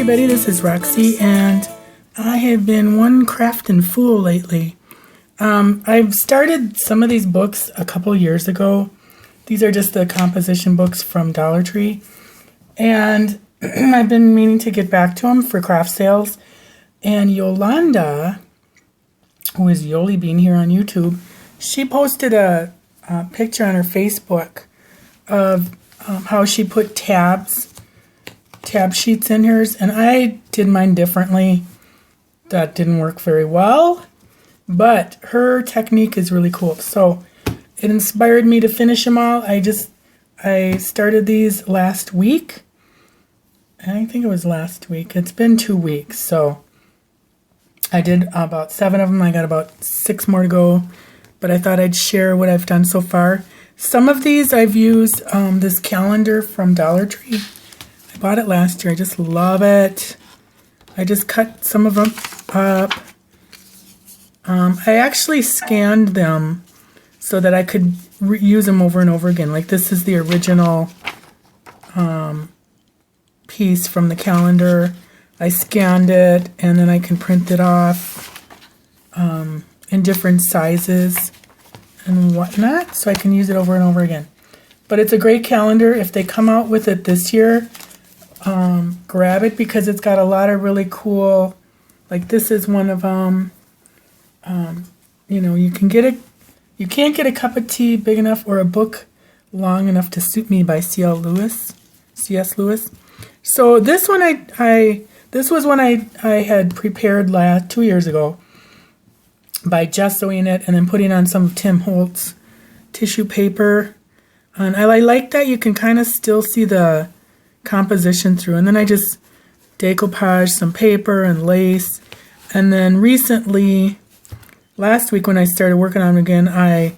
everybody, this is Roxy, and I have been one craftin' fool lately. I've started some of these books a couple years ago. These are just the composition books from Dollar Tree, and I've been meaning to get back to them for craft sales. And Yolanda, who is Yoli Bean here on YouTube, she posted a picture on her Facebook of how she put tab sheets in hers, and I did mine differently. That didn't work very well, but her technique is really cool. So it inspired me to finish them all. I started these last week. I think it was last week. It's been 2 weeks, so I did about 7 of them. I got about 6 more to go, but I thought I'd share what I've done so far. Some of these I've used this calendar from Dollar Tree. I bought it last year. I just love it. I just cut some of them up. I actually scanned them so that I could use them over and over again. Like this is the original piece from the calendar. I scanned it and then I can print it off in different sizes and whatnot, so I can use it over and over again. But it's a great calendar. If they come out with it this year, grab it because it's got a lot of really cool, like this is one of them. You know, you can't get a cup of tea big enough or a book long enough to suit me by C.S. Lewis. So this one this was one I had prepared 2 years ago by gessoing it and then putting on some of Tim Holtz tissue paper. And I like that you can kind of still see the composition through. And then I just decoupage some paper and lace. And then recently, last week when I started working on them again, I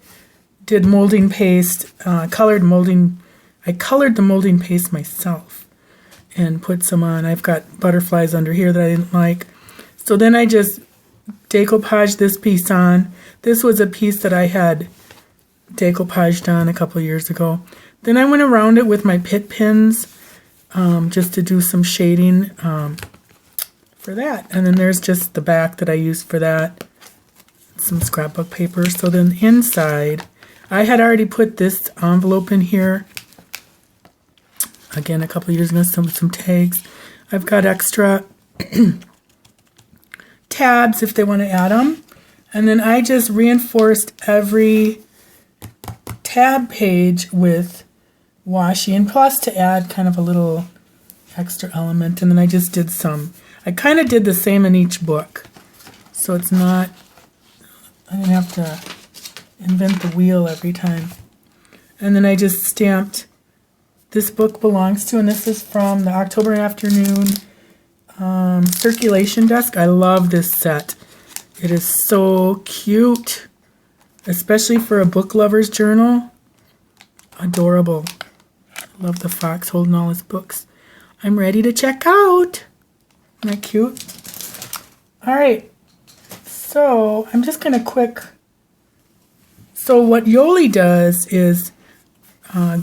did molding paste, I colored the molding paste myself and put some on. I've got butterflies under here that I didn't like. So then I just decoupaged this piece on. This was a piece that I had decoupaged on a couple years ago. Then I went around it with my pit pins just to do some shading for that. And then there's just the back that I used for that. Some scrapbook paper. So then inside, I had already put this envelope in here. Again, a couple years ago, some tags. I've got extra tabs if they want to add them. And then I just reinforced every tab page with washi, and plus to add kind of a little extra element. And then I just did I kind of did the same in each book. So it's not, I didn't have to invent the wheel every time. And then I just stamped, this book belongs to, and this is from the October Afternoon Circulation Desk. I love this set. It is so cute, especially for a book lover's journal. Adorable. I love the fox holding all his books. I'm ready to check out. Isn't that cute? All right. So I'm just going to so what Yoli does is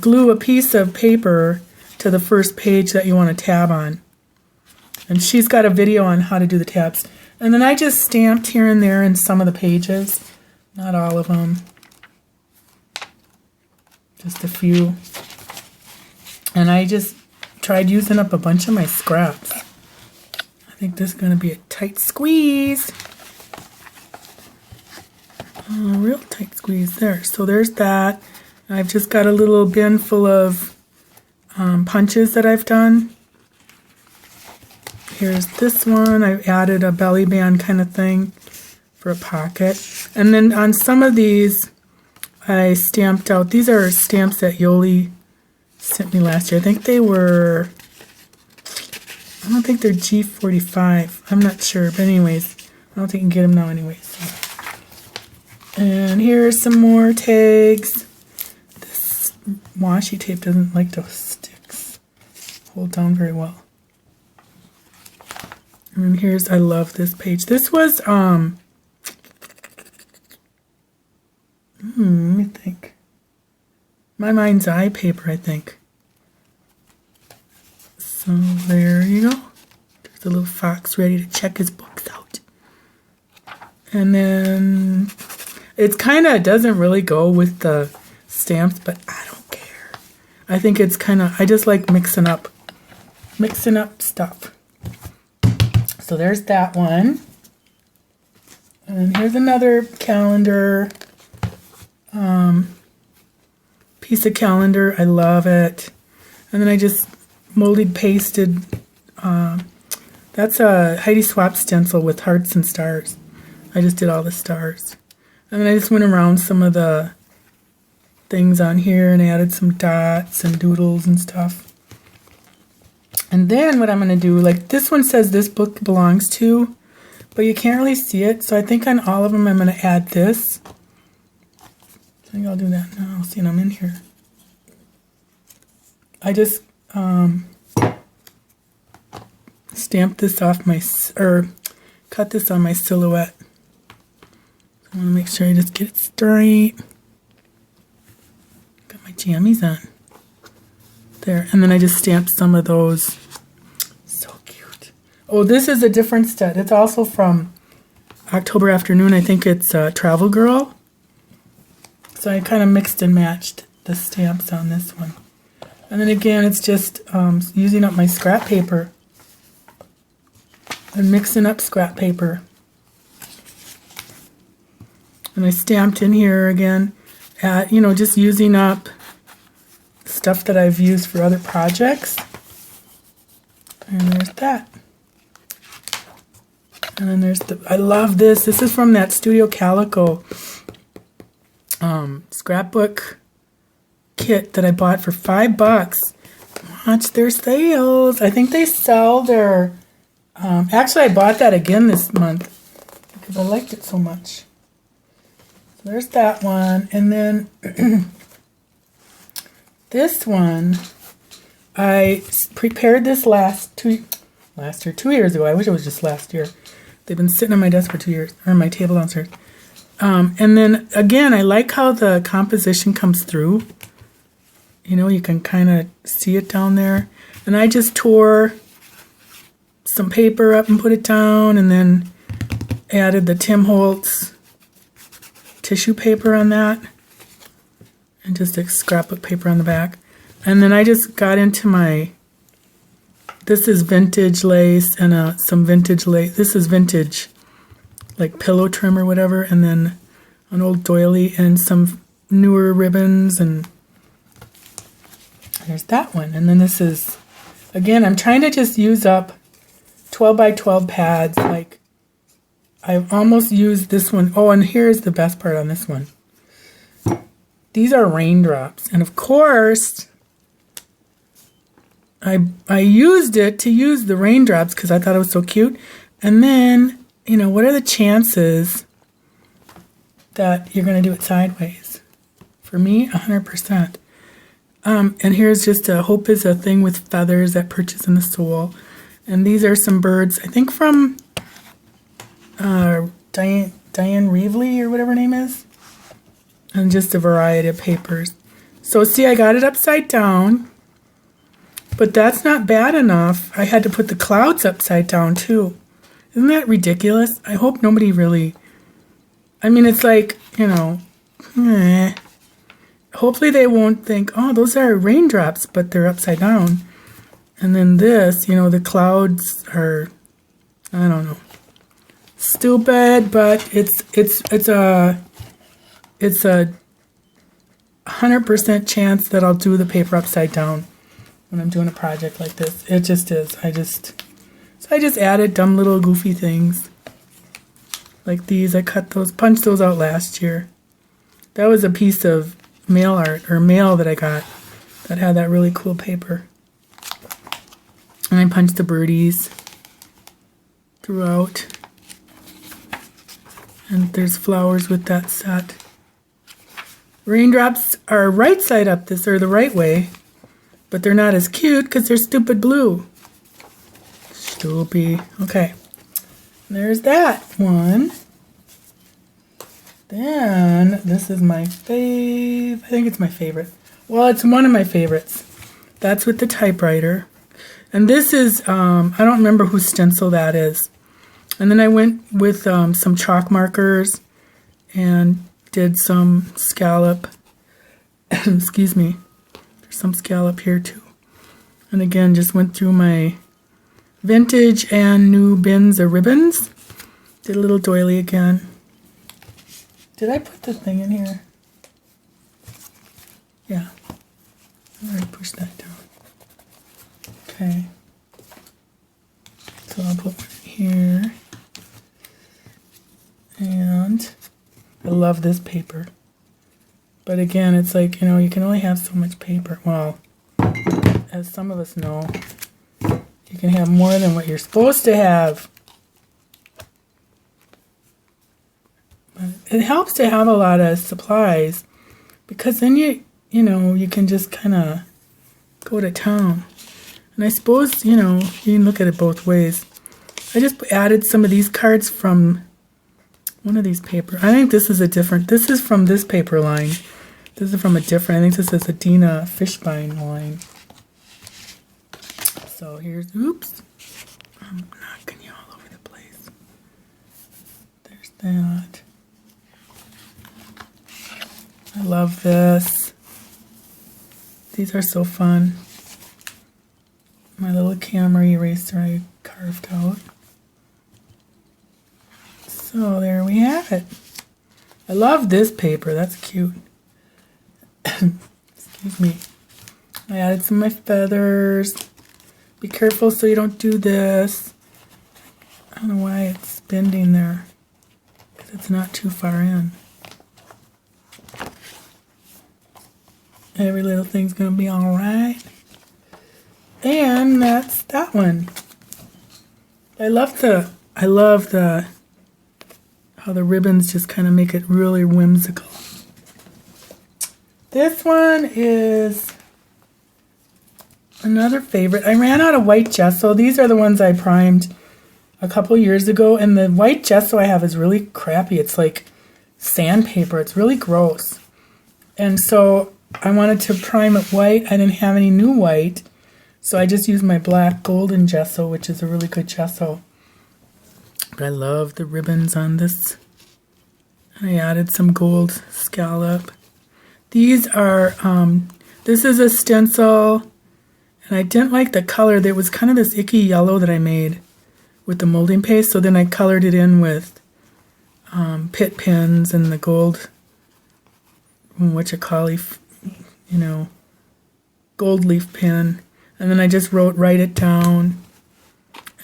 glue a piece of paper to the first page that you want to tab on. And she's got a video on how to do the tabs. And then I just stamped here and there in some of the pages. Not all of them. Just a few. And I just tried using up a bunch of my scraps. I think this is going to be a tight squeeze. Oh, real tight squeeze there. So there's that. I've just got a little bin full of punches that I've done. Here's this one. I've added a belly band kind of thing for a pocket. And then on some of these, I stamped out. These are stamps that Yoli sent me last year. I think they were, I don't think they're G45. I'm not sure. But anyways, I don't think you can get them now anyways. So. And here's some more tags. This washi tape doesn't like to hold down very well. And here's, I love this page. This was, let me think. My mind's eye paper, I think. So there you go. The little fox ready to check his books out. And then it kind of doesn't really go with the stamps, but I don't care. I think it's kind of, I just like mixing up stuff. So there's that one. And here's another calendar, piece of calendar. I love it. And then I just molded, pasted, that's a Heidi Swap stencil with hearts and stars. I just did all the stars. And then I just went around some of the things on here and added some dots and doodles and stuff. And then what I'm going to do, like this one says this book belongs to, but you can't really see it. So I think on all of them I'm going to add this. I think I'll do that now, seeing I'm in here. I just stamped this off my, or cut this on my silhouette. I want to make sure I just get it straight. Got my jammies on. There, and then I just stamped some of those. So cute. Oh, this is a different stud. It's also from October Afternoon. I think it's Travel Girl. So I kind of mixed and matched the stamps on this one. And then again, it's just using up my scrap paper and mixing up scrap paper. And I stamped in here again, at, you know, just using up stuff that I've used for other projects. And there's that. And then there's the, I love this. This is from that Studio Calico scrapbook kit that I bought for $5. Watch their sales. I think they sell their, actually I bought that again this month because I liked it so much. So there's that one. And then this one, I prepared this last year, 2 years ago. I wish it was just last year. They've been sitting on my desk for 2 years, or my table downstairs. And then again, I like how the composition comes through. You know, you can kind of see it down there. And I just tore some paper up and put it down, and then added the Tim Holtz tissue paper on that. And just a scrapbook paper on the back. And then I just got into my, this is vintage lace and some vintage lace. This is vintage, like pillow trim or whatever. And then an old doily and some newer ribbons. And there's that one. And then this is, again, I'm trying to just use up 12 by 12 pads. Like, I've almost used this one. Oh, and here's the best part on this one. These are raindrops. And of course, I used it to use the raindrops because I thought it was so cute. And then, you know, what are the chances that you're going to do it sideways? For me, 100%. And here's just a Hope is a thing with feathers that perches in the sole. And these are some birds, I think from Diane Reevely or whatever her name is. And just a variety of papers. So see, I got it upside down. But that's not bad enough. I had to put the clouds upside down too. Isn't that ridiculous? I hope nobody really... I mean, it's like, you know... Hopefully they won't think, oh, those are raindrops, but they're upside down. And then this, you know, the clouds are... I don't know. Stupid, but it's a 100% chance that I'll do the paper upside down when I'm doing a project like this. It just is. So I just added dumb little goofy things like these. I cut those, punched those out last year. That was a piece of mail art or mail that I got that had that really cool paper. And I punched the birdies throughout. And there's flowers with that set. Raindrops are right side up this, or the right way, but they're not as cute because they're stupid blue. Stupid. Okay. There's that one. Then, this is my fave. I think it's my favorite. Well, it's one of my favorites. That's with the typewriter. And this is, I don't remember whose stencil that is. And then I went with some chalk markers and did some scallop. Excuse me. There's some scallop here too. And again, just went through my vintage and new bins of ribbons. Did a little doily again. Did I put the thing in here? Yeah. I already pushed that down. Okay. So I'll put one here. And I love this paper. But again, it's like, you know, you can only have so much paper. Well, as some of us know, you can have more than what you're supposed to have. But it helps to have a lot of supplies because then you know, you can just kind of go to town. And I suppose, you know, you can look at it both ways. I just added some of these cards from one of these paper. I think this is a different, this is from this paper line. This is from a different, I think this is a Dina Fishbein line. So here's, oops, I'm knocking you all over the place. There's that. I love this. These are so fun. My little camera eraser I carved out. So there we have it. I love this paper. That's cute. Excuse me. I added some of my feathers. Be careful so you don't do this. I don't know why it's bending there. Because it's not too far in. Every little thing's going to be alright. And that's that one. I love the how the ribbons just kind of make it really whimsical. This one is another favorite. I ran out of white gesso. These are the ones I primed a couple years ago, and the white gesso I have is really crappy. It's like sandpaper. It's really gross. And so I wanted to prime it white. I didn't have any new white, so I just used my black golden gesso, which is a really good gesso. But I love the ribbons on this. I added some gold scallop. These are, this is a stencil, and I didn't like the color. There was kind of this icky yellow that I made with the molding paste, so then I colored it in with pit pins and the gold, you know, gold leaf pin. And then I just wrote, write it down.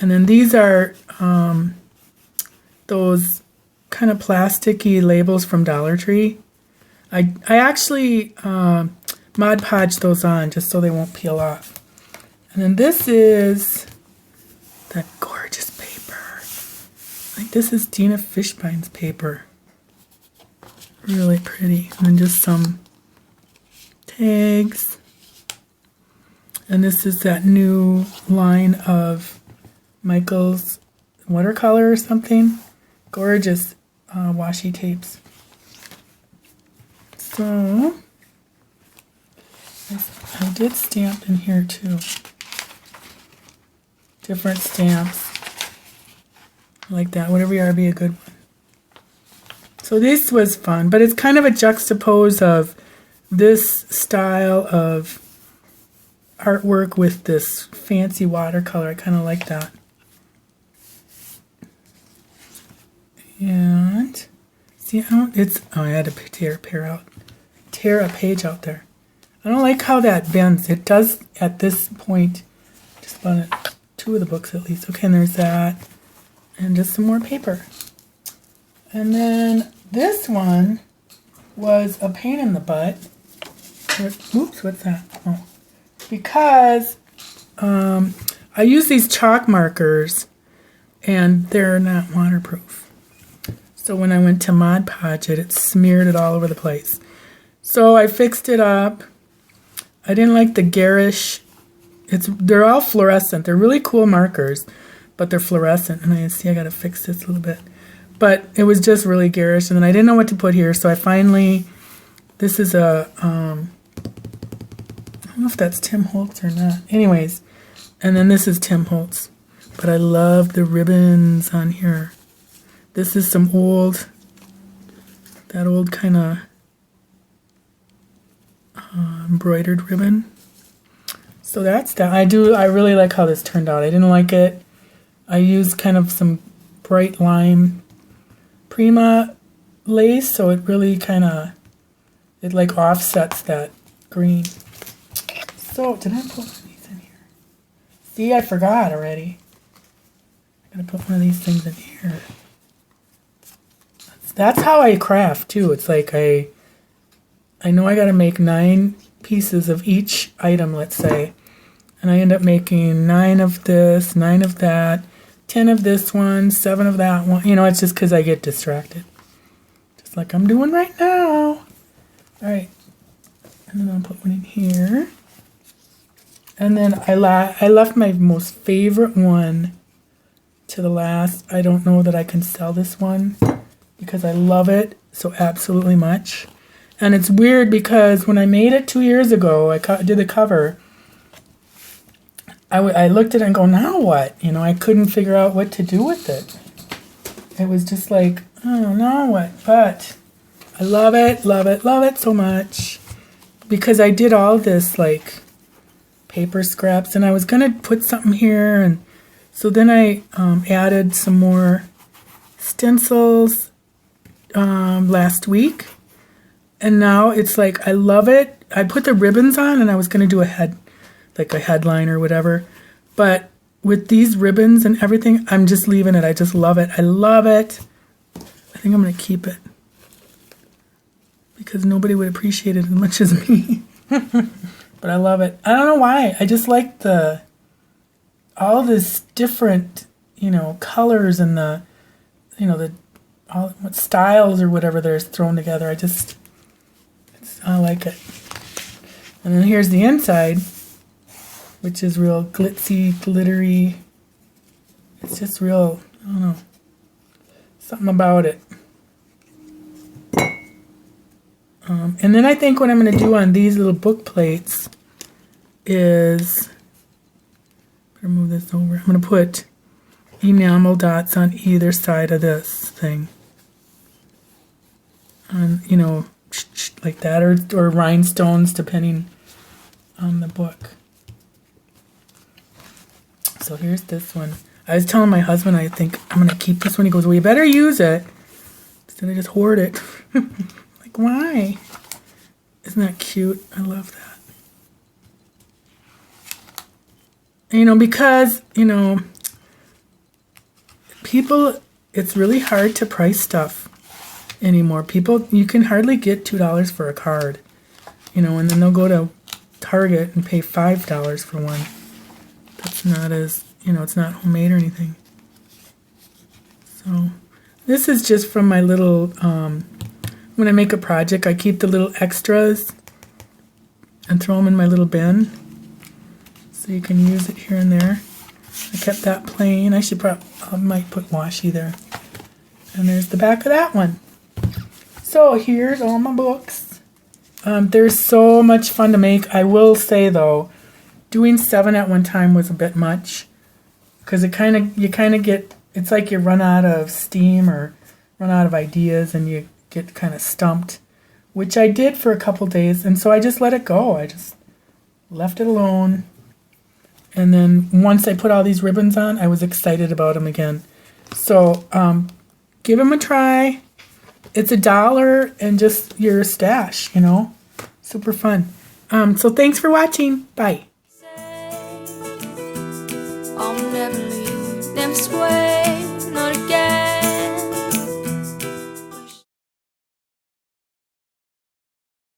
And then these are those kind of plasticky labels from Dollar Tree. I actually Mod Podge those on just so they won't peel off. And then this is that gorgeous paper. Like this is Dina Fishbein's paper. Really pretty. And then just some tags. And this is that new line of Michael's watercolor or something. Gorgeous washi tapes. So, I did stamp in here too. Different stamps. Like that. Whatever you are, be a good one. So this was fun, but it's kind of a juxtapose of this style of artwork with this fancy watercolor. I kind of like that. And see how it's, oh, I had to tear a page out there. I don't like how that bends. It does at this point, just about two of the books at least. Okay, and there's that. And just some more paper. And then this one was a pain in the butt. Oops, what's that? Oh. Because I use these chalk markers and they're not waterproof. So when I went to Mod Podge it smeared it all over the place. So I fixed it up. I didn't like the garish. They're all fluorescent. They're really cool markers, but they're fluorescent. And I see I got to fix this a little bit. But it was just really garish. And then I didn't know what to put here. So I finally, this is a, I don't know if that's Tim Holtz or not. Anyways, And then this is Tim Holtz. But I love the ribbons on here. This is some old, that old kind of embroidered ribbon. So that's that. I really like how this turned out. I didn't like it. I used kind of some bright lime Prima lace, so it really kind of, it like offsets that green. So, did I put one of these in here? See, I forgot already. I'm gonna put one of these things in here. That's how I craft too. It's like I know I gotta make 9 pieces of each item, let's say. And I end up making 9 of this, 9 of that, 10 of this one, 7 of that one. You know, it's just because I get distracted. Just like I'm doing right now. Alright. And then I'll put one in here. And then I left my most favorite one to the last. I don't know that I can sell this one because I love it so absolutely much. And it's weird because when I made it 2 years ago, I did the cover. I looked at it and go, now what? You know, I couldn't figure out what to do with it. It was just like, oh, now what? But I love it, love it, love it so much. Because I did all this, like, paper scraps. And I was going to put something here. And so then I added some more stencils last week. And now it's like, I love it. I put the ribbons on and I was going to do a headline or whatever. But with these ribbons and everything, I'm just leaving it. I just love it. I love it. I think I'm going to keep it. Because nobody would appreciate it as much as me. But I love it. I don't know why. I just like all this different, you know, colors and what styles or whatever they're thrown together. I like it. And then here's the inside, which is real glitzy, glittery. It's just real, I don't know, something about it. And then I think what I'm going to do on these little book plates is, better move this over. I'm going to put enamel dots on either side of this thing. And, you know, like that, or rhinestones, depending on the book. So here's this one. I was telling my husband I think I'm going to keep this one. He goes, well, you better use it instead of just hoard it. Like, why? Isn't that cute? I love that. You know, because, you know, people, it's really hard to price stuff anymore. People, you can hardly get $2 for a card, you know, and then they'll go to Target and pay $5 for one. That's not as, you know, it's not homemade or anything. So this is just from my little, when I make a project, I keep the little extras and throw them in my little bin. So you can use it here and there. I kept that plain. I might put washi there. And there's the back of that one. So here's all my books. They're so much fun to make. I will say though, doing 7 at one time was a bit much, because you kind of get, it's like you run out of steam or run out of ideas and you get kind of stumped, which I did for a couple days, and so I just let it go. I just left it alone. And then once I put all these ribbons on, I was excited about them again. So give them a try. It's $1 and just your stash, you know. Super fun. So thanks for watching. Bye. I'll never leave them sway.